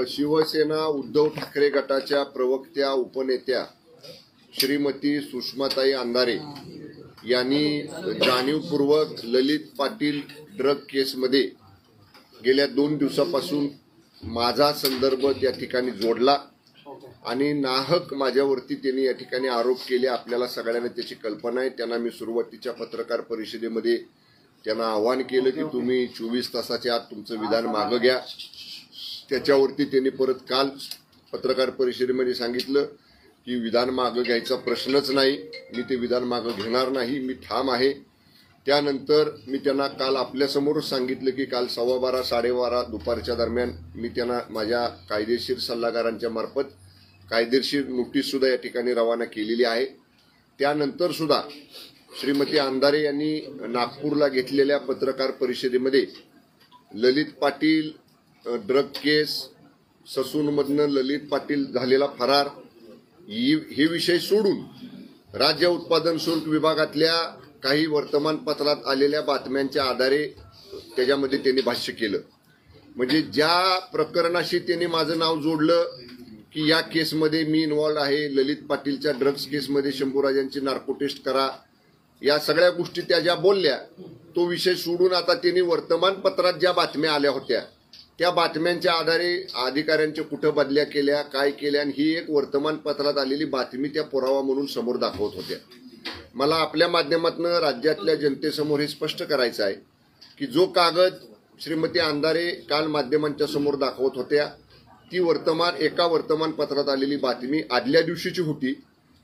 शिवसेना उद्धव ठाकरे गटाच्या प्रवक्त्या उपनेत्या श्रीमती सुषमाताई अंधारे यांनी जाणीवपूर्वक ललित पाटील ड्रग केसमध्ये गेल्या 2 दिवसापासून माझा संदर्भ त्या ठिकाणी जोडला आणि नाहक माझ्यावरती त्यांनी या ठिकाणी आरोप केले। आपल्याला सगळ्यांना त्याची कल्पना आहे। त्यांना मी सुरुवातीच्या पत्रकार परिषदेमध्ये त्यांना आवाहन केलं की तुम्ही 24 तासाच्या आत तुमचं विधान मागे घ्या। त्याच्यावरती त्यांनी परत काल पत्रकार परिषदेमध्ये सांगितलं की विधान मागे घ्यायचा प्रश्नच नाही, मी ते विधान मागे घेणार नाही, मी ठाम आहे। त्यानंतर मी त्यांना काल आपल्यासमोर सांगितलं की काल 12:15 12:30 दुपारच्या दरम्यान मी त्यांना माझ्या कायदेशीर सल्लागारांच्या मार्फत कायदेशीर नोटीस सुद्धा या ठिकाणी रवाना केलेली आहे। त्यानंतर सुद्धा श्रीमती अंधारे यांनी नागपूरला घेतलेल्या पत्रकार परिषदेमध्ये ललित पाटील ड्रग केस, ससूनमधनं ललित पाटील झालेला फरार हे विषय सोडून राज्य उत्पादन शुल्क विभागातल्या काही वर्तमानपत्रात आलेल्या बातम्यांच्या आधारे त्याच्यामध्ये त्यांनी भाष्य केलं। म्हणजे ज्या प्रकरणाशी त्यांनी माझं नाव जोडलं की या केसमध्ये मी इन्व्हॉल्व आहे, ललित पाटीलच्या ड्रग्स केसमध्ये शंभूराजांची नार्को टेस्ट करा, या सगळ्या गोष्टी त्या ज्या बोलल्या तो विषय सोडून आता त्यांनी वर्तमानपत्रात ज्या बातम्या आल्या होत्या त्या बातम्यांच्या आधारे अधिकाऱ्यांच्या कुठं बदल्या केल्या, काय केल्या, आणि ही एक वर्तमानपत्रात आलेली बातमी त्या पुरावा म्हणून समोर दाखवत होत्या। मला आपल्या माध्यमातून राज्यातल्या जनतेसमोर हे स्पष्ट करायचं आहे की जो कागद श्रीमती अंधारे काल माध्यमांच्या समोर दाखवत होत्या ती एका वर्तमानपत्रात आलेली बातमी आदल्या दिवशीची होती।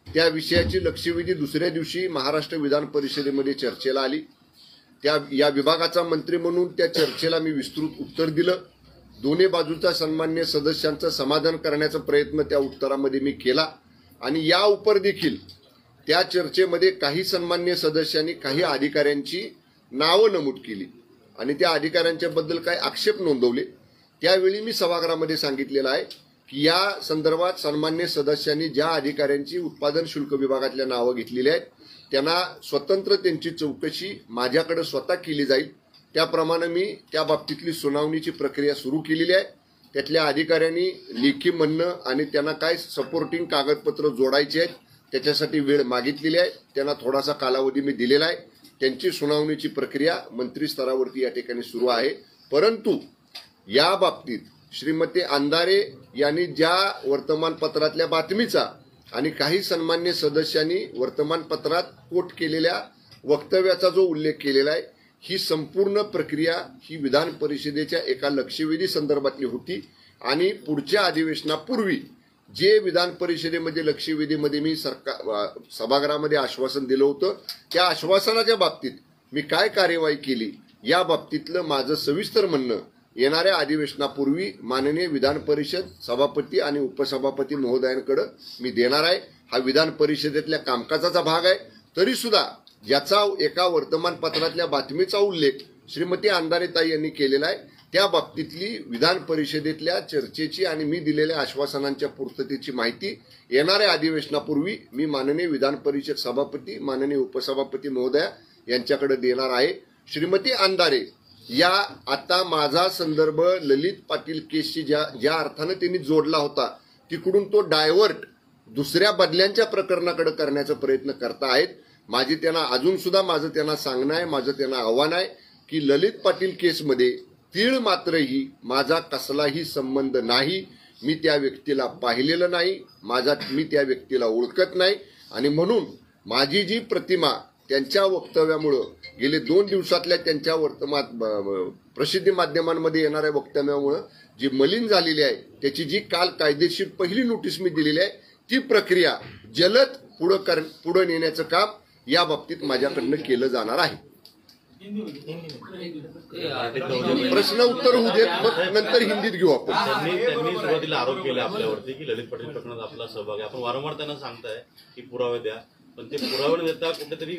त्या विषयाची लक्षवेधी दुसऱ्या दिवशी महाराष्ट्र विधान परिषदेमध्ये चर्चेला आली। या विभागाचा मंत्री म्हणून त्या चर्चेला मी विस्तृत उत्तर दिलं। दोन्ही बाजूच्या सन्मान्य सदस्यांचं समाधान करण्याचा प्रयत्न त्या उत्तरामध्ये मी केला आणि या उपर देखील त्या चर्चेमध्ये काही सन्मान्य सदस्यांनी काही अधिकाऱ्यांची नावं नमूद केली आणि त्या अधिकाऱ्यांच्या बद्दल काही आक्षेप नोंदवले। त्यावेळी मी सभागृहामध्ये सांगितलेलं आहे की या संदर्भात सन्मान्य सदस्यांनी ज्या अधिकाऱ्यांची उत्पादन शुल्क विभागातल्या नावं घेतलेली आहेत त्यांना स्वतंत्र त्यांची चौकशी माझ्याकडे स्वतः केली जाईल। त्याप्रमाणे मी त्या बाबतीतली सुनावणीची प्रक्रिया सुरू केलेली आहे। त्यातल्या अधिकाऱ्यांनी लेखी म्हणणं आणि त्यांना काय सपोर्टिंग कागदपत्र जोडायचे आहेत त्याच्यासाठी वेळ मागितलेली आहे। त्यांना थोडासा कालावधी मी दिलेला आहे। त्यांची सुनावणीची प्रक्रिया मंत्री स्तरावरती या ठिकाणी सुरू आहे। परंतु या बाबतीत श्रीमती अंधारे यांनी ज्या वर्तमानपत्रातल्या बातमीचा आणि काही सन्मान्य सदस्यांनी वर्तमानपत्रात कोट केलेल्या वक्तव्याचा जो उल्लेख केलेला आहे ही संपूर्ण प्रक्रिया ही विधान परिषदेच्या एका लक्षवेधी संदर्भातली होती आणि पुढच्या अधिवेशनापूर्वी जे विधान परिषदेमध्ये लक्षवेधीमध्ये मी सभागृहामध्ये आश्वासन दिलं होतं त्या आश्वासनाच्या बाबतीत मी काय कार्यवाही केली या बाबतीतलं माझं सविस्तर म्हणणं येणाऱ्या अधिवेशनापूर्वी माननीय विधान परिषद सभापती आणि उपसभापती महोदयांकडे मी देणार आहे। हा विधान परिषदेतल्या कामकाजाचा भाग आहे। तरी सुद्धा ज्याचा एका वर्तमानपत्रातल्या बातमीचा उल्लेख श्रीमती अंधारेताई यांनी केलेला आहे त्या बाबतीतली विधान परिषदेतल्या चर्चेची आणि मी दिलेल्या आश्वासनांच्या पूर्ततेची माहिती येणाऱ्या अधिवेशनापूर्वी मी माननीय विधान परिषद सभापती माननीय उपसभापती महोदया यांच्याकडे देणार आहे। श्रीमती अंधारे या आता माझा संदर्भ ललित पाटील केसशी ज्या अर्थाने त्यांनी जोडला होता तिकडून तो डायव्हर्ट दुसऱ्या बदल्यांच्या प्रकरणाकडे करण्याचा प्रयत्न करतायत। माझी त्यांना अजून सुद्धा माझं त्यांना सांगणं आहे, माझं त्यांना आव्हान आहे की ललित पाटील केसमध्ये तीळ मात्रही माझा कसलाही संबंध नाही। मी त्या व्यक्तीला पाहिलेलं नाही, मी त्या व्यक्तीला ओळखत नाही आणि म्हणून माझी जी प्रतिमा त्यांच्या वक्तव्यामुळं गेले 2 दिवसातल्या त्यांच्या प्रसिद्धी माध्यमांमध्ये येणाऱ्या वक्तव्यामुळं जी मलिन झालेली आहे त्याची जी काल कायदेशीर पहिली नोटीस मी दिलेली आहे ती प्रक्रिया जलद पुढे नेण्याचं काम या बाबतीत माझ्याकडनं केलं जाणार आहे। प्रश्न उत्तर होऊ देत, मग नंतर हिंदीत घेऊ आपण। त्यांनी सुरुवातीला आरोप केला आपल्यावरती की ललित पाटील प्रकरणात आपला सहभाग आहे। आपण वारंवार त्यांना सांगताय की पुरावे द्या, पण ते पुरावे देता कुठेतरी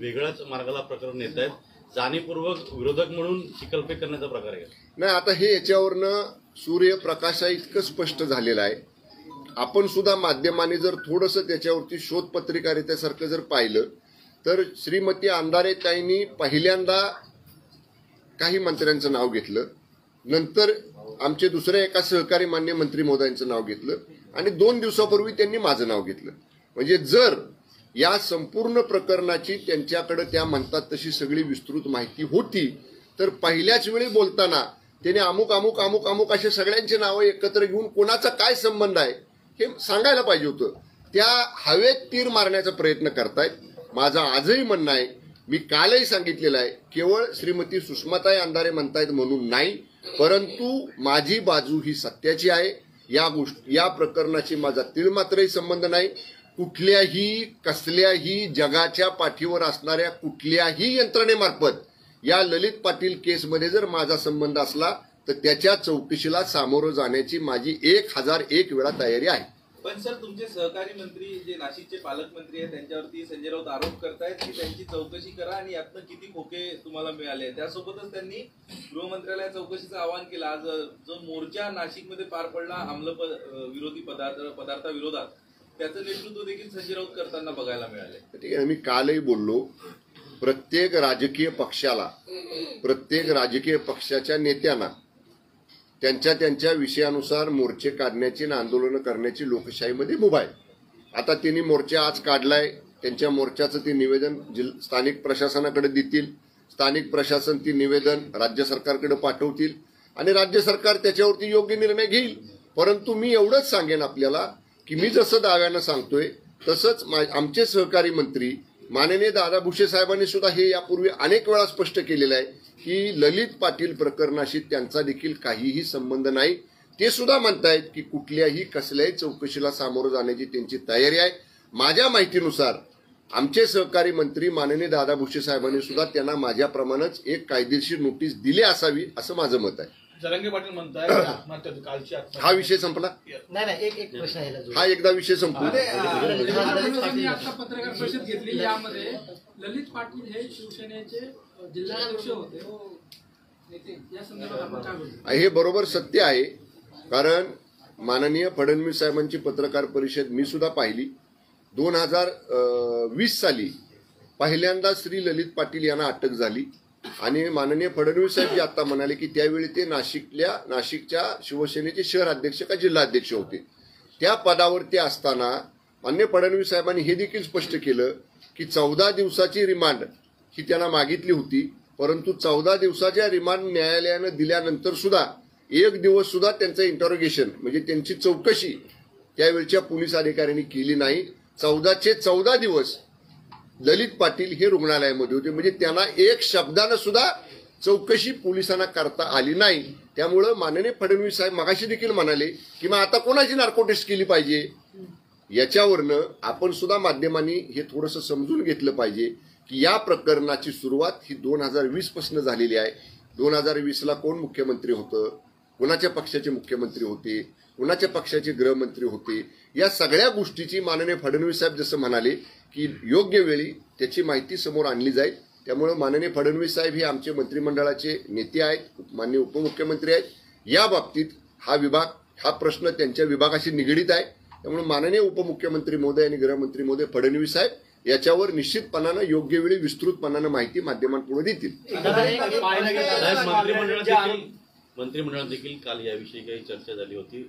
वेगळ्याच मार्गाला प्रकरण नेत आहेत। जाणीवपूर्वक विरोधक म्हणून चिखलफेक करण्याचा प्रकार आहे नाही। आता हे याच्यावरनं सूर्यप्रकाशा इतकं स्पष्ट झालेलं आहे। आपण सुद्धा माध्यमाने जर थोडंसं त्याच्यावरती शोधपत्रिकारित्यासारखं जर पाहिलं तर श्रीमती अंधारे ताईंनी पहिल्यांदा काही मंत्र्यांचं नाव घेतलं, नंतर आमचे दुसऱ्या एका सहकारी मान्य मंत्री महोदयांचं नाव घेतलं आणि 2 दिवसापूर्वी त्यांनी माझं नाव घेतलं. म्हणजे जर या संपूर्ण प्रकरणाची त्यांच्याकडे त्या म्हणतात तशी सगळी विस्तृत माहिती होती तर पहिल्याच वेळी बोलताना त्याने अमुक अमुक अमुक अमुक असे सगळ्यांचे नावं एकत्र घेऊन कोणाचा काय संबंध आहे हे सांगायला पाहिजे होतं. त्या हवेत तीर मारण्याचा प्रयत्न करतायत. माझं आजही म्हणणं आहे, मी कालही सांगितलेलं आहे, केवळ श्रीमती सुषमाताई अंधारे म्हणतायत म्हणून नाही, परंतु माझी बाजू ही सत्याची आहे. या प्रकरणाशी माझा तीळमात्रही संबंध नाही. कुठल्याही कसल्याही जगाच्या पाठीवर असणाऱ्या कुठल्याही यंत्रणेमार्फत या ललित पाटील केसमध्ये जर माझा संबंध असला तर त्याच्या चौकशीला सामोरं जाण्याची माझी 1001 वेळा तयारी आहे. पण सर, तुमचे सहकारी मंत्री जे नाशिकचे पालकमंत्री आहेत त्यांच्यावरती संजय राऊत आरोप करतायत की त्यांची चौकशी करा आणि यातनं किती खोके तुम्हाला मिळाले. त्यासोबतच त्यांनी गृहमंत्र्याला चौकशीचं आवाहन केलं. आज जो मोर्चा नाशिकमध्ये पार पडला विरोधी पदार्थाविरोधात, त्याचं नेतृत्व देखील संजय राऊत करताना बघायला मिळाले. ठीक आहे, मी कालही बोललो, प्रत्येक राजकीय पक्षाच्या नेत्यांना त्यांच्या विषयानुसार मोर्चे काढण्याची आणि आंदोलनं करण्याची लोकशाहीमध्ये मुभा आहे. आता त्यांनी मोर्चा आज काढलाय, त्यांच्या मोर्चाचं ते निवेदन स्थानिक प्रशासनाकडे देतील. स्थानिक प्रशासन ती निवेदन राज्य सरकारकडे पाठवतील आणि राज्य सरकार त्याच्यावरती योग्य निर्णय घेईल. परंतु मी एवढंच सांगेन आपल्याला की मी जसं दाव्यानं सांगतोय तसंच आमचे सहकारी मंत्री माननीय दादा भुसे साहेबांनी सुद्धा हे यापूर्वी अनेक वेळा स्पष्ट केलेलं आहे की ललित पाटील प्रकरणाशी त्यांचा देखील काहीही संबंध नाही. ते सुद्धा म्हणतायत की कुठल्याही कसल्याही चौकशीला सामोरं जाण्याची त्यांची तयारी आहे. माझ्या माहितीनुसार आमचे सहकारी मंत्री माननीय दादा भुसे साहेबांनी सुद्धा त्यांना माझ्याप्रमाणेच एक कायदेशीर नोटीस दिली असावी असं माझं मत आहे. जरांगे पाटील म्हणताय हा विषय संपला नाही, एक प्रश्न आहे. हा एकदा विषय संपला. आता पत्रकार परिषद घेतली, यामध्ये ललित पाटील हे शिवसेनेचे जिल्हाध्यक्ष होते. या संदर्भात आपण काय बोलतो? हे बरोबर सत्य आहे, कारण माननीय फडणवीस साहेबांची पत्रकार परिषद मी सुद्धा पाहिली. 2020 साली पहिल्यांदा श्री ललित पाटील यांना अटक झाली आणि माननीय फडणवीस साहेब जे आता म्हणाले की त्यावेळी ते नाशिकच्या शिवसेनेचे शहर अध्यक्ष का जिल्हाध्यक्ष होते. त्या पदावरती असताना माननीय फडणवीस साहेबांनी हे देखील स्पष्ट केलं की 14 दिवसाची रिमांड ही त्यांना मागितली होती, परंतु 14 दिवसाच्या रिमांड न्यायालयानं दिल्यानंतर सुद्धा 1 दिवस सुद्धा त्यांचं इंटरोगेशन म्हणजे त्यांची चौकशी त्यावेळच्या पोलीस अधिकाऱ्यांनी केली नाही. 14 दिवस ललित पाटील हे रुग्णालयामध्ये होते, म्हणजे त्यांना एक शब्दानं सुद्धा चौकशी पोलिसांना करता आली नाही. त्यामुळं माननीय फडणवीस साहेब मगाशी देखील म्हणाले की मग आता कोणाची नार्को टेस्ट केली पाहिजे. याच्यावरनं आपण सुद्धा माध्यमांनी हे थोडंसं समजून घेतलं पाहिजे की या प्रकरणाची सुरुवात ही 2020 पासून झालेली आहे. 2020ला कोण मुख्यमंत्री होतं, कोणाच्या पक्षाचे मुख्यमंत्री होते, कोणाच्या पक्षाचे गृहमंत्री होते, या सगळ्या गोष्टीची माननीय फडणवीस साहेब जसं म्हणाले की योग्य वेळी त्याची माहिती समोर आणली जाईल. त्यामुळे माननीय फडणवीस साहेब हे आमचे मंत्रिमंडळाचे नेते आहेत, माननीय उपमुख्यमंत्री आहेत. या बाबतीत हा प्रश्न त्यांच्या विभागाशी निगडीत आहे. त्यामुळे माननीय उपमुख्यमंत्री महोदय आणि गृहमंत्री महोदय फडणवीस साहेब याच्यावर निश्चितपणानं योग्य वेळी विस्तृतपणानं माहिती माध्यमांपुढे देतील. मंत्रिमंडळात देखील काल याविषयी काही चर्चा झाली होती.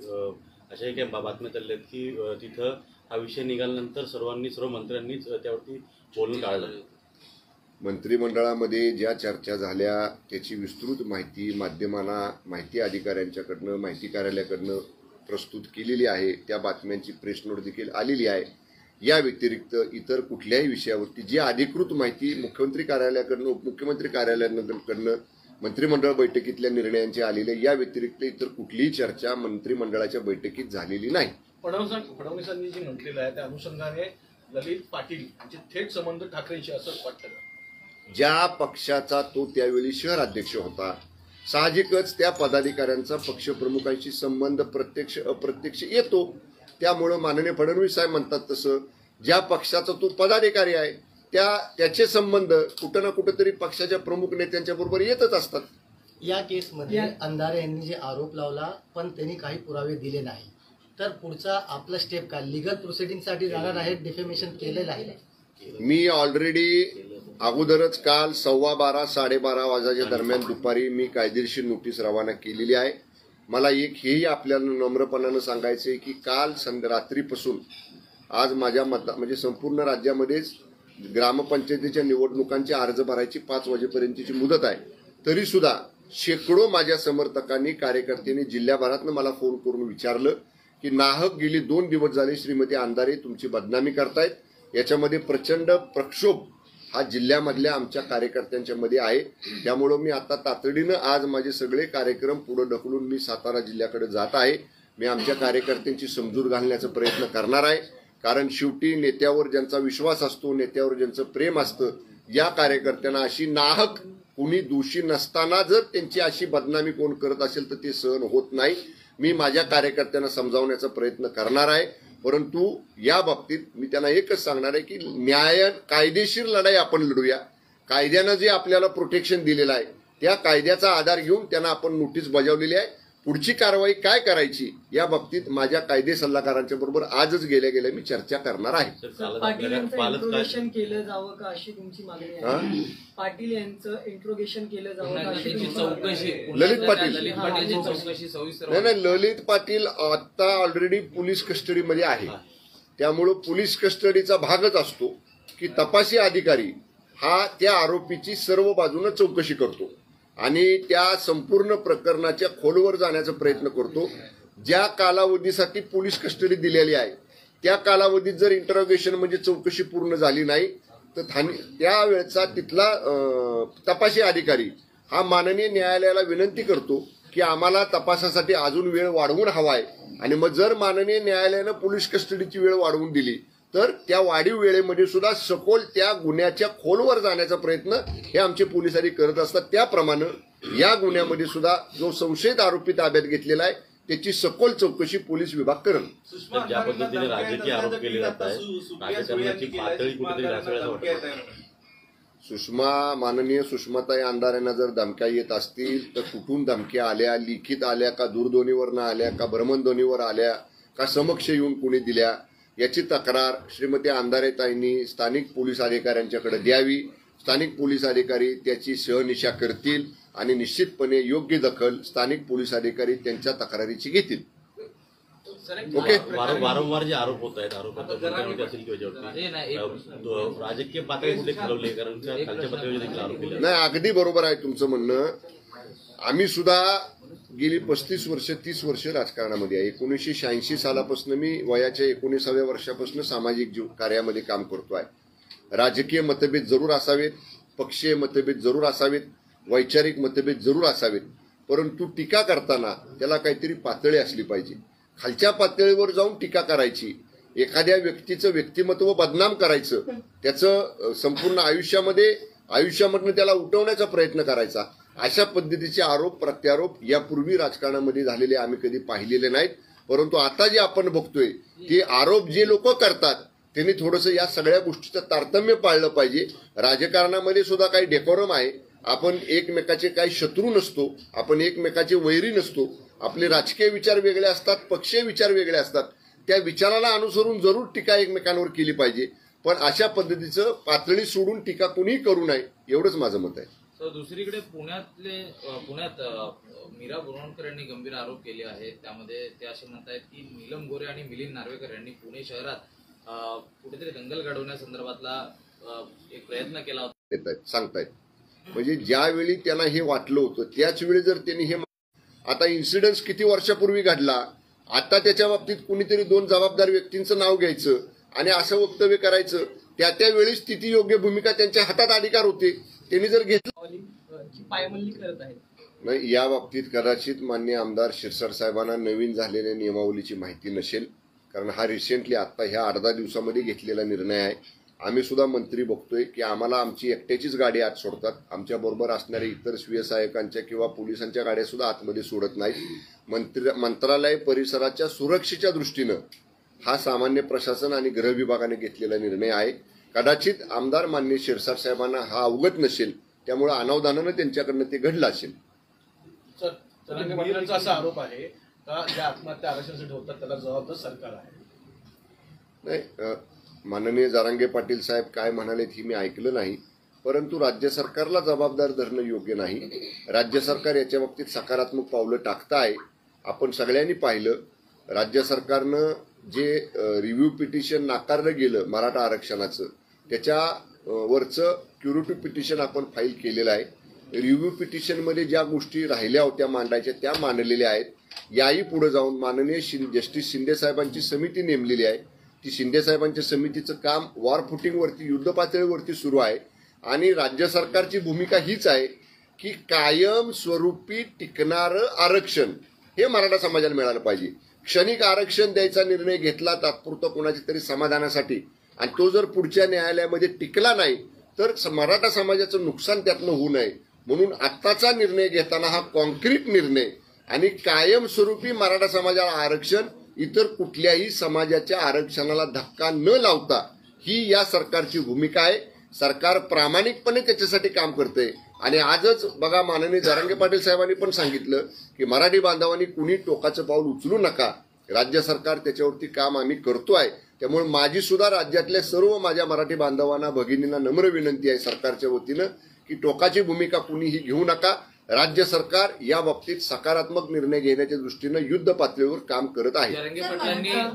अशाही काही बातम्या चालल्या आहेत की तिथं हा विषय निघाल्यानंतर सर्व मंत्र्यांनीच त्यावरती बोलून काढलं. मंत्रिमंडळामध्ये ज्या चर्चा झाल्या त्याची विस्तृत माहिती माध्यमांना, माहिती अधिकाऱ्यांच्याकडनं, माहिती कार्यालयाकडनं प्रस्तुत केलेली आहे. त्या बातम्यांची प्रेस नोट देखील आलेली आहे. या व्यतिरिक्त इतर कुठल्याही विषयावरती जी अधिकृत माहिती मुख्यमंत्री कार्यालयाकडनं, उपमुख्यमंत्री कार्यालयाकडनं, मंत्रिमंडळ बैठकीतल्या निर्णयांची आलेल्या, या व्यतिरिक्त इतर कुठलीही चर्चा मंत्रिमंडळाच्या बैठकीत झालेली नाही. फडणवीसांनी जे म्हटलेलं आहे त्या अनुषंगाने ललित पाटील यांचे थेट संबंध ठाकरेंशी असं वाटतं का? ज्या पक्षाचा तो त्यावेळी शहर अध्यक्ष होता, साहजिकच त्या पदाधिकाऱ्यांचा पक्षप्रमुखांशी संबंध प्रत्यक्ष अप्रत्यक्ष येतो. त्यामुळं माननीय फडणवीस साहेब म्हणतात तसं ज्या पक्षाचा तो पदाधिकारी आहे त्याचे संबंध कुठं ना कुठेतरी पक्षाच्या प्रमुख नेत्यांच्या बरोबर येतच असतात. या केसमध्ये अंधारे यांनी जे आरोप लावला पण त्यांनी काही पुरावे दिले नाही, तर पुढचा आपला स्टेप काय? लिगल प्रोसिडिंगसाठी जाणार आहे, डिफेमेशन केलेलं आहे. मी ऑलरेडी अगोदरच काल 12:15 12:30 वाजाच्या दरम्यान दुपारी मी कायदेशीर नोटीस रवाना केलेली आहे. मला एक हेही आपल्याला नम्रपणानं सांगायचं आहे की काल रात्रीपासून आज माझ्या म्हणजे संपूर्ण राज्यामध्येच ग्रामपंचायतीच्या निवडणुकांचे अर्ज भरायची 5 वाजेपर्यंतची मुदत आहे. तरी सुद्धा शेकडो माझ्या समर्थकांनी कार्यकर्त्यांनी जिल्ह्याभरातनं मला फोन करून विचारलं की नाहक गेली 2 दिवस झाले श्रीमती अंधारे तुमची बदनामी करतायत. याच्यामध्ये प्रचंड प्रक्षोभ हा जिल्ह्यामधल्या आमच्या कार्यकर्त्यांच्या मध्ये आहे. त्यामुळं मी आता तातडीनं आज माझे सगळे कार्यक्रम पुढे ढकलून मी सातारा जिल्ह्याकडे जात आहे. मी आमच्या कार्यकर्त्यांची समजूत घालण्याचा प्रयत्न करणार आहे. कारण शेवटी नेत्यावर ज्यांचा विश्वास असतो, नेत्यावर ज्यांचं प्रेम असतं, या कार्यकर्त्यांना अशी नाहक कुणी दोषी नसताना जर त्यांची अशी बदनामी कोण करत असेल तर ते सहन होत नाही. मी माझ्या कार्यकर्त्यांना समजावण्याचा प्रयत्न करणार आहे. परंतु या बाबतीत मी त्यांना एकच सांगणार आहे की कायदेशीर लढाई आपण लढूया. कायद्यानं जे आपल्याला प्रोटेक्शन दिलेलं आहे त्या कायद्याचा आधार घेऊन त्यांना आपण नोटीस बजावलेली आहे. पुढची कारवाई काय करायची या बाबतीत माझ्या कायदे सल्लागारांच्या बरोबर आजच गेल्या मी चर्चा करणार आहे. पाटील यांचं इंट्रोगेशन केलं जावं का अशी तुमची मागणी आहे? पाटील यांचं इंट्रोगेशन केलं जावं का अशी चौकशी? ललित पाटील नाही, ललित पाटील आता ऑलरेडी पोलीस कस्टडीमध्ये आहे. त्यामुळं पोलीस कस्टडीचा भागच असतो की तपासी अधिकारी हा त्या आरोपीची सर्व बाजूनं चौकशी करतो आणि त्या संपूर्ण प्रकरणाच्या खोलवर जाण्याचा प्रयत्न करतो. ज्या कालावधीसाठी पोलीस कस्टडी दिलेली आहे त्या कालावधीत जर इंटरोगेशन म्हणजे चौकशी पूर्ण झाली नाही तर त्यावेळचा तिथला तपासी अधिकारी हा माननीय न्यायालयाला विनंती करतो की आम्हाला तपासासाठी अजून वेळ वाढवून हवा आहे. आणि मग जर माननीय न्यायालयानं पोलीस कस्टडीची वेळ वाढवून दिली तर त्या वाढीव वेळेमध्ये सुद्धा सखोल त्या गुन्ह्याच्या खोलवर जाण्याचा प्रयत्न हे आमचे पोलीस अधिकारी करत असतात. त्याप्रमाणे या गुन्ह्यामध्ये सुद्धा जो संशयित आरोपी ताब्यात घेतलेला आहे त्याची सखोल चौकशी पोलीस विभाग करेल. ज्या पद्धतीने राजकीय आरोप केले जात आहेत राजकारणाची पातळी कुठेतरी ढासळल्याचं वाटतं. माननीय सुषमाताई अंधारेंना जर धमक्या येत असतील तर कुठून धमक्या आल्या, लिखित आल्या का, दूरध्वनीवरनं आल्या का, भ्रमणध्वनीवर आल्या का, समक्ष येऊन कोणी दिल्या, याची तक्रार श्रीमती अंधारेताईंनी स्थानिक पोलीस अधिकाऱ्यांच्याकडे द्यावी. स्थानिक पोलीस अधिकारी त्याची शहनिशा करतील आणि निश्चितपणे योग्य दखल स्थानिक पोलीस अधिकारी त्यांच्या तक्रारीची घेतील. ओके. वारंवार जे आरोप होत आहेत आरोपात असेल किंवा राजकीय पातळी कुठे ठरवली कारण खालच्या पातळीवर देखील आरोप केले नाही. अगदी बरोबर आहे तुमचं म्हणणं. आम्ही सुद्धा गेली 35 वर्ष 30 वर्ष राजकारणामध्ये आहे. 1986 सालापासून मी वयाच्या 19व्या वर्षापासून सामाजिक कार्यामध्ये काम करतो आहे. राजकीय मतभेद जरूर असावेत, पक्षीय मतभेद जरूर असावेत, वैचारिक मतभेद जरूर असावेत, परंतु टीका करताना त्याला काहीतरी पातळी असली पाहिजे. खालच्या पातळीवर जाऊन टीका करायची, एखाद्या व्यक्तीचं व्यक्तिमत्व बदनाम करायचं, त्याचं संपूर्ण आयुष्यामधनं त्याला उठवण्याचा प्रयत्न करायचा, अशा पद्धतीचे आरोप प्रत्यारोप यापूर्वी राजकारणामध्ये झालेले आम्ही कधी पाहिलेले नाहीत. परंतु आता जे आपण बघतोय ते आरोप जे लोक करतात त्यांनी थोडंसं या सगळ्या गोष्टीचं तारतम्य पाळलं पाहिजे. राजकारणामध्ये सुद्धा काही डेकोरम आहे. आपण एकमेकाचे काही शत्रू नसतो, आपण एकमेकाचे वैरी नसतो. आपले राजकीय विचार वेगळे असतात, पक्षीय विचार वेगळे असतात. त्या विचाराला अनुसरून जरूर टीका एकमेकांवर केली पाहिजे, पण अशा पद्धतीचं पातळी सोडून टीका कोणीही करू नये एवढंच माझं मत आहे. दुसरीकडे पुण्यात मीरा बोरवणकर यांनी गंभीर आरोप केले आहेत. त्यामध्ये ते असे म्हणतायत की नीलम गोरे आणि मिलिंद नार्वेकर यांनी पुणे शहरात कुठेतरी दंगल घडवण्यासंदर्भातला एक प्रयत्न केला होता सांगतायत. म्हणजे ज्यावेळी त्यांना हे वाटलं होतं त्याच वेळी जर त्यांनी हे आता इन्सिडेंट किती वर्षापूर्वी घडला, आता त्याच्या बाबतीत कुणीतरी 2 जबाबदार व्यक्तींचं नाव घ्यायचं आणि असं वक्तव्य करायचं, त्या वेळी स्थिती योग्य भूमिका त्यांच्या हातात अधिकार होते, त्यांनी जर घेतलं पायमल्ली करत आहेत. नाही, या बाबतीत कदाचित माननीय आमदार शिरसाट साहेबांना नवीन झालेल्या नियमावलीची माहिती नसेल, कारण हा रिसेंटली आता ह्या 8-10 दिवसामध्ये घेतलेला निर्णय आहे. आम्ही सुद्धा मंत्री बघतोय की आम्हाला आमची एकट्याचीच गाडी आत सोडतात, आमच्या बरोबर असणाऱ्या इतर स्वीय सहायकांच्या किंवा पोलिसांच्या गाड्या सुद्धा आतमध्ये सोडत नाहीत. मंत्रालय परिसराच्या सुरक्षेच्या दृष्टीनं हा सामान्य प्रशासन आणि गृह विभागाने घेतलेला निर्णय आहे. कदाचित आमदार माननीय शिरसाट साहेबांना हा अवगत नसेल, त्यामुळे अनावधानानं त्यांच्याकडनं ते घडलं असेल. जरांगे असा आरोप आहे का ज्या आत्महत्या आरक्षणासाठी होतात त्याला जबाबदार सरकार आहे? नाही, माननीय जरांगे पाटील साहेब काय म्हणालेत ही मी ऐकलं नाही, परंतु राज्य सरकारला जबाबदार धरणं योग्य नाही. राज्य सरकार याच्या बाबतीत सकारात्मक पावलं टाकताय. आपण सगळ्यांनी पाहिलं, राज्य सरकारनं जे रिव्ह्यू पिटिशन नाकारलं गेलं मराठा आरक्षणाचं, त्याच्या वरचं क्युरेटिव्ह पिटिशन आपण फाईल केलेलं आहे. रिव्ह्यू पिटिशनमध्ये ज्या गोष्टी राहिल्या होत्या मांडायच्या त्या मांडलेल्या आहेत. याही पुढे जाऊन माननीय जस्टिस शिंदे साहेबांची समिती नेमलेली आहे. ती शिंदे साहेबांच्या समितीचं काम वॉर फुटिंगवरती, युद्ध पातळीवरती सुरू आहे. आणि राज्य सरकारची भूमिका हीच आहे की कायम स्वरूपी टिकणारं आरक्षण हे मराठा समाजाला मिळालं पाहिजे. क्षणिक आरक्षण द्यायचा निर्णय घेतला तात्पुरता कोणाच्या तरी समाधानासाठी, आणि तो जर पुढच्या न्यायालयामध्ये टिकला नाही तर मराठा समाजाचं नुकसान त्यातनं होऊ नये म्हणून आत्ताचा निर्णय घेताना हा कॉन्क्रीट निर्णय आणि कायमस्वरूपी मराठा समाजाला आरक्षण, इतर कुठल्याही समाजाच्या आरक्षणाला धक्का न लावता, ही या सरकारची भूमिका आहे. सरकार प्रामाणिकपणे त्याच्यासाठी काम करते. आणि आजच बघा, माननीय जरांगे पाटील साहेबांनी पण सांगितलं की मराठी बांधवांनी कुणी टोकाचं पाऊल उचलू नका, राज्य सरकार त्याच्यावरती काम आम्ही करतो आहे. त्यामुळे माझी सुद्धा राज्यातल्या सर्व माझ्या मराठी बांधवांना, भगिनींना नम्र विनंती आहे सरकारच्या वतीनं की टोकाची भूमिका कुणीही घेऊ नका. राज्य सरकार या बाबतीत सकारात्मक निर्णय घेण्याच्या दृष्टीनं युद्ध पातळीवर काम करत आहे.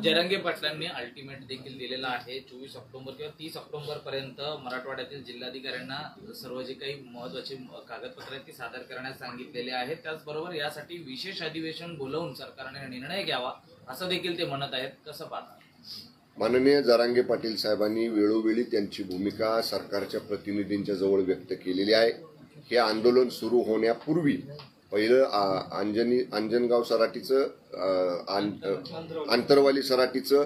जरांगे पाटलांनी अल्टिमेट देखील दिलेला आहे. 24 ऑक्टोबर किंवा 30 ऑक्टोबर पर्यंत मराठवाड्यातील जिल्हाधिकाऱ्यांना सर्व जे काही महत्वाची कागदपत्र आहेत ती सादर करण्यास सांगितलेले आहेत. त्याचबरोबर यासाठी विशेष अधिवेशन बोलवून सरकारने निर्णय घ्यावा असं देखील ते म्हणत आहेत. कसं पाहता? माननीय जरांगे पाटील साहेबांनी वेळोवेळी त्यांची भूमिका सरकारच्या प्रतिनिधींच्या जवळ व्यक्त केलेली आहे. हे आंदोलन सुरू होण्यापूर्वी पहिलं अंजनगाव सराटीचं, आंतरवाली सराटीचं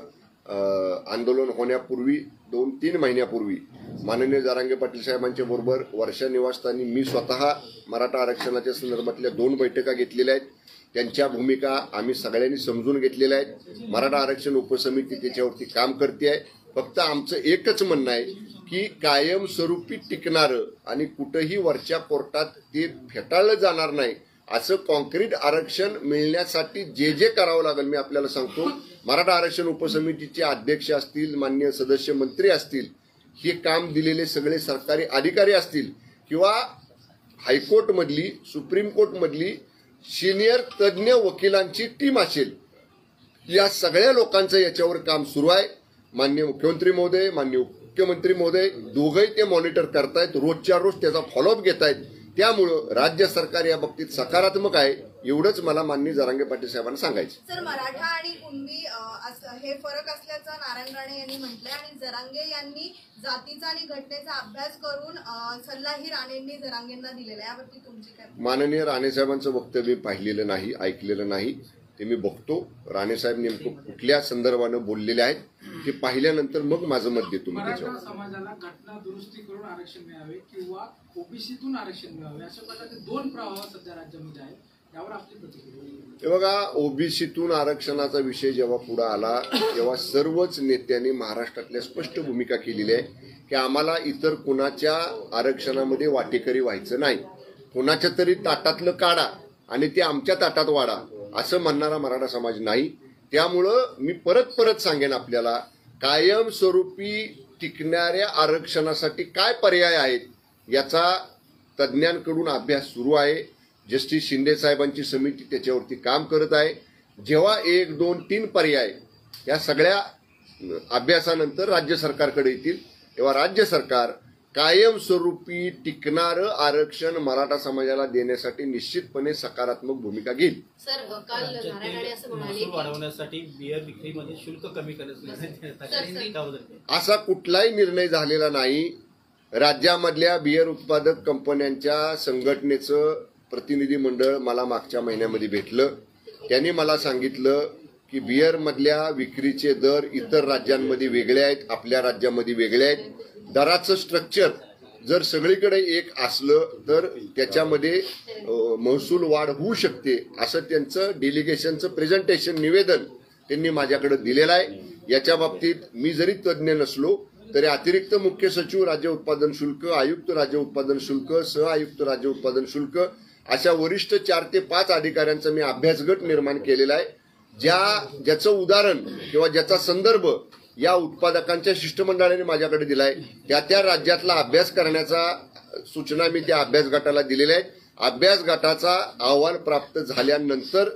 आंदोलन होण्यापूर्वी 2-3 महिन्यापूर्वी माननीय जरांगे पाटील साहेबांच्या बरोबर वर्षा निवासस्थानी मी स्वतः मराठा आरक्षणाच्या संदर्भातल्या 2 बैठका घेतलेल्या आहेत. त्यांच्या भूमिका आम्ही सगळ्यांनी समजून घेतलेल्या आहेत. मराठा आरक्षण उपसमिती त्याच्यावरती काम करते आहे. फक्त आमचं एकच म्हणणं आहे की कायमस्वरूपी टिकणारं आणि कुठंही वरच्या कोर्टात ते फेटाळलं जाणार नाही असं कॉन्क्रीट आरक्षण मिळण्यासाठी जे जे करावं लागेल मी आपल्याला सांगतो. मराठा आरक्षण उपसमितीचे अध्यक्ष असतील, माननीय सदस्य मंत्री असतील, हे काम दिलेले सगळे सरकारी अधिकारी असतील किंवा हायकोर्टमधली, सुप्रीम कोर्टमधली सिनियर तज्ज्ञ वकिलांची टीम असेल, या सगळ्या लोकांचं याच्यावर काम सुरू आहे. माननीय मुख्यमंत्री महोदय, माननीय मुख्यमंत्री महोदय दोघंही ते मॉनिटर करतायत, रोजच्या रोज त्याचा फॉलोअप घेत आहेत. त्यामुळं राज्य सरकार या बाबतीत सकारात्मक आहे, एवढंच मला माननीय जरांगे पाटील साहेबांना सांगायचं. सर, मराठा आणि कुणबी हे फरक असल्याचं नारायण राणे यांनी म्हटलंय आणि जरांगे यांनी जातीचा आणि घटनेचा अभ्यास करून सल्लाही राणेंनी जरांगेंना दिलेला आहे. यावरती तुमची काय? माननीय राणे साहेबांचं वक्तव्य पाहिलेलं नाही, ऐकलेलं नाही, ते मी बघतो. राणे साहेब नेमकं कुठल्या संदर्भानं बोललेले आहेत ते पाहिल्यानंतर मग माझं मत देतो. मराठा समाजाला घटना दुरुस्ती करून आरक्षण मिळावे किंवा ओबीसीतून आरक्षण मिळावे अशा प्रकारचे 2 प्रवाह सध्या राज्यामध्ये आहेत. यावर आपली प्रतिक्रिया? हे बघा, ओबीसीतून आरक्षणाचा विषय जेव्हा पुढे आला तेव्हा सर्वच नेत्यांनी महाराष्ट्रातल्या स्पष्ट भूमिका केलेली आहे की आम्हाला इतर कुणाच्या आरक्षणामध्ये वाटेकरी व्हायचं नाही. कुणाच्या तरी ताटातलं काढा आणि ते आमच्या ताटात वाढा असं म्हणणारा मराठा समाज नाही. त्यामुळं मी परत सांगेन आपल्याला, कायमस्वरूपी टिकणाऱ्या आरक्षणासाठी काय पर्याय आहेत याचा तज्ज्ञांकडून अभ्यास सुरू आहे. जस्टिस शिंदे साहेबांची समिती त्याच्यावरती काम करत आहे. जेव्हा 1, 2, 3 पर्याय या सगळ्या अभ्यासानंतर राज्य सरकारकडे येतील तेव्हा राज्य सरकार कायमस्वरूपी टिकणारं आरक्षण मराठा समाजाला देण्यासाठी निश्चितपणे सकारात्मक भूमिका घेईल. सर, काल नारायण राणे असं म्हणाले वाढवण्यासाठी बियर विक्रीमध्ये शुल्क कमी करण्यासाठी असा कुठलाही निर्णय झालेला नाही. राज्यामधल्या बियर उत्पादक कंपन्यांच्या संघटनेचं प्रतिनिधी मंडळ मला मागच्या महिन्यामध्ये भेटलं. त्यांनी मला सांगितलं की बियर मधल्या विक्रीचे दर इतर राज्यांमध्ये वेगळे आहेत, आपल्या राज्यामध्ये वेगळे आहेत. दराचं स्ट्रक्चर जर सगळीकडे एक असलं तर त्याच्यामध्ये महसूल वाढ होऊ शकते असं त्यांचं डेलिगेशनचं प्रेझेंटेशन निवेदन त्यांनी माझ्याकडे दिलेलं आहे. याच्या बाबतीत मी जरी तज्ज्ञ नसलो तरी अतिरिक्त मुख्य सचिव राज्य उत्पादन शुल्क, आयुक्त राज्य उत्पादन शुल्क, सहआयुक्त राज्य उत्पादन शुल्क अशा वरिष्ठ 4 ते 5 अधिकाऱ्यांचा मी अभ्यासगट निर्माण केलेला आहे. ज्याचं उदाहरण किंवा ज्याचा संदर्भ या उत्पादकांच्या शिष्टमंडळाने माझ्याकडे दिलाय. त्या राज्यातला अभ्यास करण्याचा सूचना मी त्या अभ्यास गटाला दिलेल्या आहेत. अभ्यास गटाचा अहवाल प्राप्त झाल्यानंतर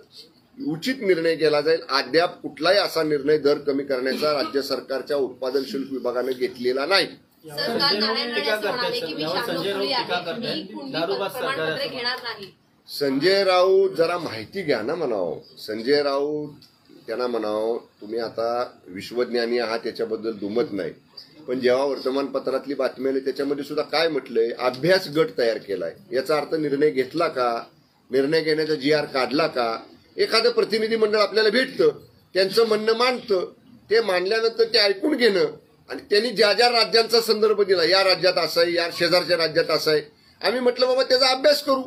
उचित निर्णय केला जाईल. अद्याप कुठलाही असा निर्णय दर कमी करण्याचा राज्य सरकारच्या उत्पादन शुल्क विभागाने घेतलेला नाही. संजय राऊत जरा माहिती घ्या ना म्हणावं. संजय राऊत त्यांना म्हणावं तुम्ही आता विश्वज्ञानी आहात त्याच्याबद्दल दुमत नाही, पण जेव्हा वर्तमानपत्रातली बातमी आली त्याच्यामध्ये सुद्धा काय म्हटलंय, अभ्यास गट तयार केलाय. याचा अर्थ निर्णय घेतला का, निर्णय घेण्याचा GR काढला का. एखादं प्रतिनिधी मंडळ आपल्याला भेटतं, त्यांचं म्हणणं मांडतं, ते मांडल्यानंतर ते ऐकून घेणं आणि त्यांनी ज्या ज्या राज्यांचा संदर्भ दिला, या राज्यात असं आहे, या शेजारच्या राज्यात असं आहे, आम्ही म्हटलं बाबा त्याचा अभ्यास करू.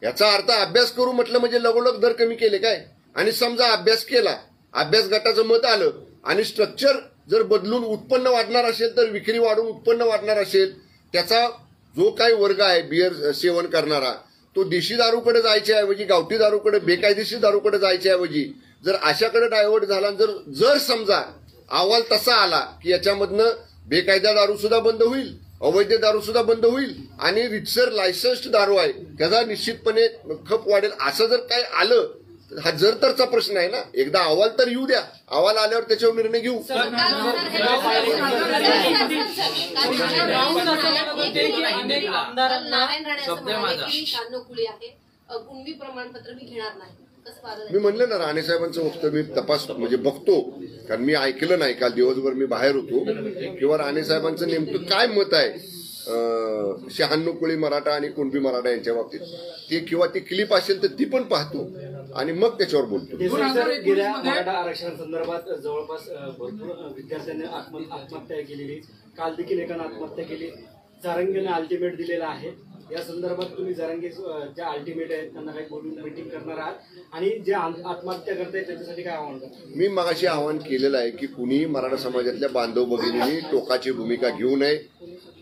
याचा अर्थ अभ्यास करू म्हटलं म्हणजे लगोलग दर कमी केले काय. आणि समजा अभ्यास केला, अभ्यास गटाचं मत आलं आणि स्ट्रक्चर जर बदलून उत्पन्न वाढणार असेल तर विक्री वाढून उत्पन्न वाढणार असेल, त्याचा जो काही वर्ग आहे बियर सेवन करणारा तो देशी दारूकडे जायच्या ऐवजी गावठी दारूकडे, बेकायदेशीर दारूकडे जायच्या ऐवजी जर अशाकडे डायव्हर्ट झाला, जर समजा अहवाल तसा आला की याच्यामधनं बेकायदा दारू सुद्धा बंद होईल, अवैध दारू सुद्धा बंद होईल आणि रितसर लायसन्स्ड दारू आहे त्याचा निश्चितपणे खप वाढेल, असं जर काय आलं, हा जर तरचा प्रश्न आहे ना. एकदा अहवाल तर येऊ द्या, अहवाल आल्यावर त्याच्यावर निर्णय घेऊ. कुणबी प्रमाणपत्र मी घेणार नाही. मी म्हणलं ना राणेसाहेबांचं वक्तव्य मी म्हणजे बघतो, कारण मी ऐकलं नाही, काल दिवसभर मी बाहेर होतो, किंवा राणेसाहेबांचं नेमकं काय मत आहे 96 कुळी मराठा आणि कुणबी मराठा यांच्या बाबतीत, ते किंवा ती क्लिप असेल तर ती पण पाहतो आणि मग त्याच्यावर बोलतो. गेल्या मराठा आरक्षणासंदर्भात जवळपास भरपूर विद्यार्थ्यांनी आत्महत्या केलेली, काल देखील एकानं आत्महत्या केली. जरांगेने अल्टिमेट दिलेला आहे. या संदर्भात तुम्ही जरांगे ज्या अल्टिमेट आहेत त्यांना काही बोलून मीटिंग करणार आहात आणि जे आत्महत्या करतायत त्याच्यासाठी काय आव्हान करणार? मी मगाशी आवाहन केलेलं आहे की कुणी मराठा समाजातल्या बांधव भगिनींनी टोकाची भूमिका घेऊ नये,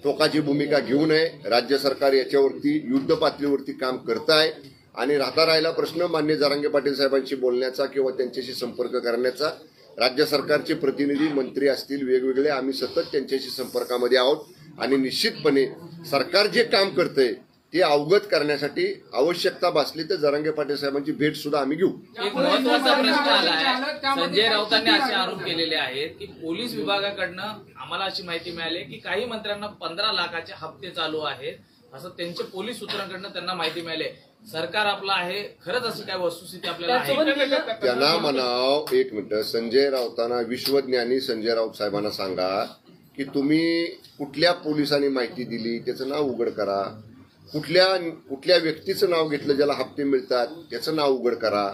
टोकाची भूमिका घेऊ नये. राज्य सरकार याच्यावरती युद्ध पातळीवरती काम करत आहे आणि राहिला प्रश्न माननीय जरांगे पाटील साहेबांशी बोलण्याचा किंवा त्यांच्याशी संपर्क करण्याचा. राज्य सरकारचे प्रतिनिधी मंत्री असतील वेगवेगळे, आम्ही सतत त्यांच्याशी संपर्कामध्ये आहोत आणि निश्चितपणे सरकार जे काम करतंय ते अवगत करण्यासाठी आवश्यकता भासली तर जरांगे पाटील साहेबांची भेट सुद्धा आम्ही घेऊ. एक महत्वाचा प्रश्न आला आहे. संजय राऊतांनी असे आरोप केलेले आहेत की पोलीस विभागाकडनं आम्हाला अशी माहिती मिळाली की काही मंत्र्यांना 15 लाखाचे हप्ते चालू आहेत, असं त्यांचे पोलीस सूत्रांकडनं त्यांना माहिती मिळाली. सरकार आपलं आहे, खरंच अशी काय वस्तुस्थिती आपल्याला आहे? त्यांना म्हणाव, एक मिनिट, संजय राऊतांना, विश्वज्ञानी संजय राऊत साहेबांना सांगा की तुम्ही कुठल्या पोलिसांनी माहिती दिली त्याचं नाव उघड करा, कुठल्या व्यक्तीचं नाव घेतलं ज्याला हप्ते मिळतात त्याचं नाव उघड करा,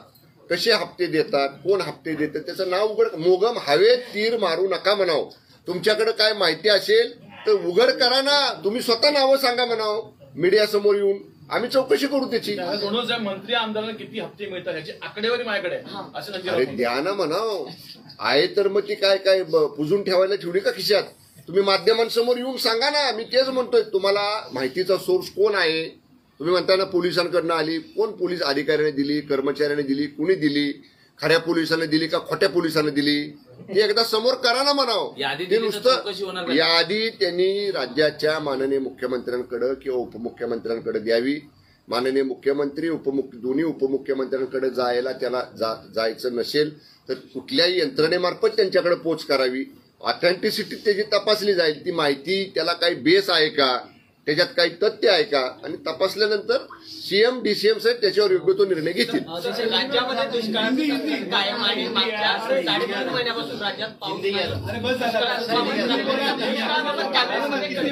कसे हप्ते देतात, कोण हप्ते देतात त्याचं नाव उघड. मोगम हवेत तीर मारू नका म्हणाव. तुमच्याकडे काय माहिती असेल तर उघड करा ना. तुम्ही स्वतः नावं सांगा म्हणाव मीडिया समोर येऊन, आम्ही चौकशी करू त्याची. मंत्री आमदारांना किती हप्ते मिळतात याची आकडेवारी माझ्याकडे आहे. अरे द्या ना म्हणाव. आहे तर मग ती काय पुजून ठेवायला ठेवली का खिशात? तुम्ही माध्यमांसमोर येऊन सांगा ना. मी तेच म्हणतोय, तुम्हाला माहितीचा सोर्स कोण आहे? तुम्ही म्हणताना पोलिसांकडनं आली, कोण पोलीस अधिकाऱ्याने दिली, कर्मचाऱ्याने दिली, कुणी दिली, खऱ्या पोलिसांनी दिली का खोट्या पोलिसांनी दिली, ते एकदा समोर करा ना म्हणाव. ते नुसतं यादी त्यांनी राज्याच्या माननीय मुख्यमंत्र्यांकडे किंवा उपमुख्यमंत्र्यांकडे द्यावी. माननीय मुख्यमंत्री दोन्ही उपमुख्यमंत्र्यांकडे त्याला जायचं नसेल तर कुठल्याही यंत्रणेमार्फत त्यांच्याकडे पोच करावी. ऑथेंटिसिटी त्याची तपासली जाईल. ती माहिती त्याला काही बेस आहे का, त्याच्यात काही तथ्य आहे का, आणि तपासल्यानंतर CM DCM साहेब त्याच्यावर योग्य तो निर्णय घेतील. राज्यामध्ये दुष्काळाची कायम आहे. मागच्या 3.5 महिन्यापासून राज्यात पाऊस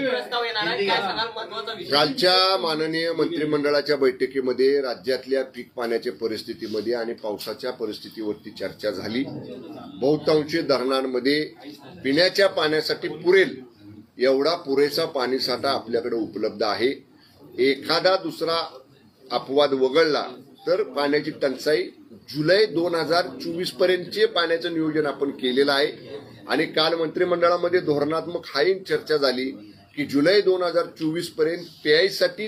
प्रस्ताव येणार आहे. काय सांगाल? महत्वाचा विषय. कालच्या माननीय मंत्रिमंडळाच्या बैठकीमध्ये राज्यातल्या पीक पाण्याच्या परिस्थितीमध्ये आणि पावसाच्या परिस्थितीवरती चर्चा झाली. बहुतांशी धरणांमध्ये पिण्याच्या पाण्यासाठी पुरेल एवढा पुरेसा पाणीसाठा आपल्याकडे उपलब्ध आहे. एखादा दुसरा अपवाद वगळला तर पाण्याची टंचाई जुलै 2024 पर्यंतचे पाण्याचं नियोजन आपण केलेलं आहे. आणि काल मंत्रिमंडळामध्ये धोरणात्मक चर्चा झाली की जुलै 2024 पर्यंत प्यायसाठी